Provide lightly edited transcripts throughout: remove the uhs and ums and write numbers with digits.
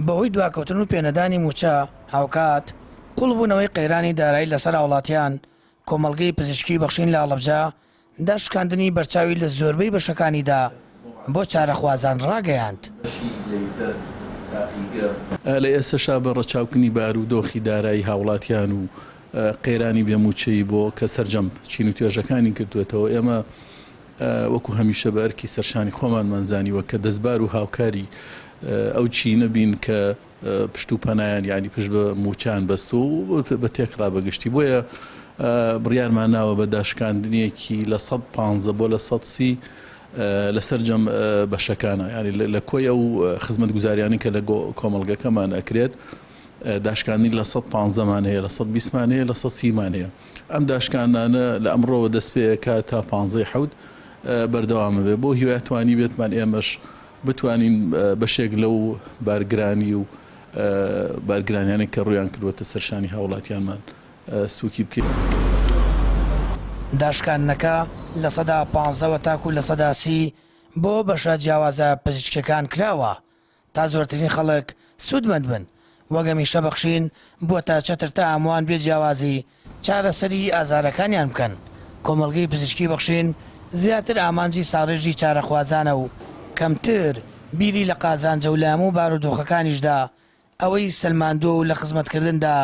بەهۆی دواکەوتن و پێنەدانی موچە هاوکات قوڵبوونەوەی قەیرانی دارایی لەسەر وڵاتیان کۆمەڵگەی پزیشکی بەخشین لە هەڵەبجە داشکاندنی بەرچاوی لە زۆربەی بەشەکانیدا بۆ چارەخوازان ڕاگەیاند. لە ئێستاشا بە ڕەچاوکردنی بارودۆخی دارایی هاوڵاتیان و قەیرانی بێموچەی بۆ کە سەرجەم چین و توێژەکانی کردوێتەوە. ئێمە وەکو هەمیشە بە ئەرکی سەرشانی خۆمانمانزانیوە کە دەستبار و هاوکاری ئەو چینە بین کە پشت و پەنایان یعنی پشت بە موچیان بەست و بە تێکڕا بەگشتی. بۆیە بڕیارمان ناوە بە داشکاندنیەکی لە 150 بۆ لە 130 لەسەر جەم بەشەکانە، ینی لە کۆی ئەو خزمەت گوزاریانی کە لە کۆمەڵگەکەمان ئەکرێت داشکاندنی لە 150مان هەیە، لە 120مان هەیە، لە 130مان هەیە. ئەم داشکاندانە لە ئەمڕۆوە دەست پێەکە تا 15 حەوت بەردەوامە بێ بۆ هیواتوانی بێتمان ئێمەش بتوانین بەشێک لەو بارگرانی و بارگرانیانی کە ڕویان کردوەتە سەرشانی هاوڵاتیانمان سووکی بکەین. داشکاندنەکە لە 15 تاکو لە 30 بۆ بەشە جیاوازە پزیشکەکان کراوە تا زۆرترین خەڵک سوودمەند بن. وەگەمیشە بەخشین بووە چەتر تا هەمووان بێ جیاوازی چارەسەری ئازارەکانیان بکەن. کۆمەڵگەی پزیشکی بەخشین زیاتر ئامانجی ساڕێژی چارەخوازانە و کەمتر بیری لە قازانجە و لە هەموو بارودۆخەکانیشدا ئەوەی سەلماندۆ و لە خزمەتکردندا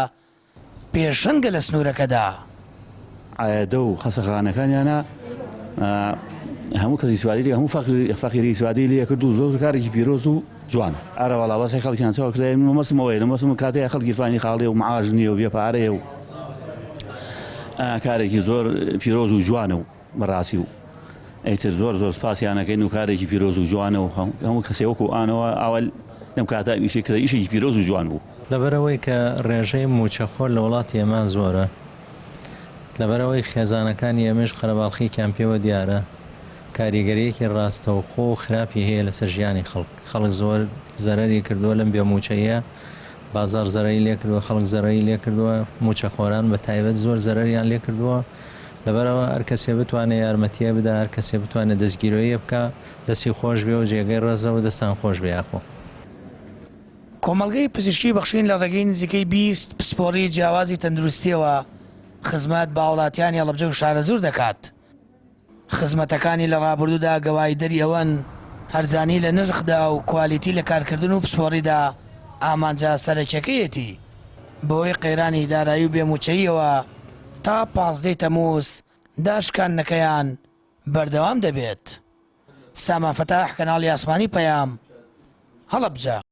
پێشەنگە لە سنوورەکەدا. عایدە و خەسەخانەکانیانە هەموو کەسی سوادی هەموو فەقیری سوادی لێ کرد و زۆر کارێکی پیرۆز و جوان. ئارەوەڵا بەسی خەڵکیان چاوە کردای مەسمەوەی لە مەسم کاتەیە خەڵکی فانی خاڵێ و معاژ نییە و بێپارەیە و کارێکی زۆر پیرۆز و جوانە و بەڕاستی و ئەیتر زۆر سپاسیانەکەین و کارێکی پیرۆز و جوانە و هەموو کەسێ وەکو ئانەوە ئاوەل لەم کاتە ئیشی کرد ئیشێکی پیرۆز و جوان بوو. لەبەرەوەی کە ڕێژەی موچەخۆر لە وڵاتی ئێمە زۆرە، لەبەرەوەی خێزانەکانی ئێمەش قەرەباڵخییان پێوە دیارە کاریگەریەکی ڕاستەوخۆ و خراپی هەیە لەسەر ژیانی خەڵک زۆر زەرەری کردووە لەم بێ موچەیە، بازار زەرەری لێ کردووە، خەڵک زەرەری لێ کردووە، موچەخۆران بە تایبەت زۆر زەرەریان لێ کردووە. لەبەرەوە هەر کەسێ بتوانێت یارمەتیە بدا، هەر کەسێ بتوانێت دەستگیرۆیە بکە، دەستی خۆش بێ و جێگەی ڕێزەوە دەستان خۆش بێ یاخۆ. کۆمەڵگەی پزیشکی بەخشین لە ڕێگەی نزیکەی 20 پسپۆڕی جیاوازی تەندروستیەوە خزمەت بە وڵاتیانی هەڵەبجە و شارەزور دەکات. خزمەتەکانی لە ڕابردوودا گەوای دەری ئەوەن هەرزانی لە نرخدا و کوالیتی لە کارکردن و پسپۆڕیدا ئامانجا سەرەکیەکەیەتی بۆی قەیرانی دارایی و بێموچەییەوە تا 15 تەمووز داشکاندنەکەیان بەردەوام دەبێت. سامان فەتاح، کەناڵی ئاسمانی پەیام، هەڵەبجە.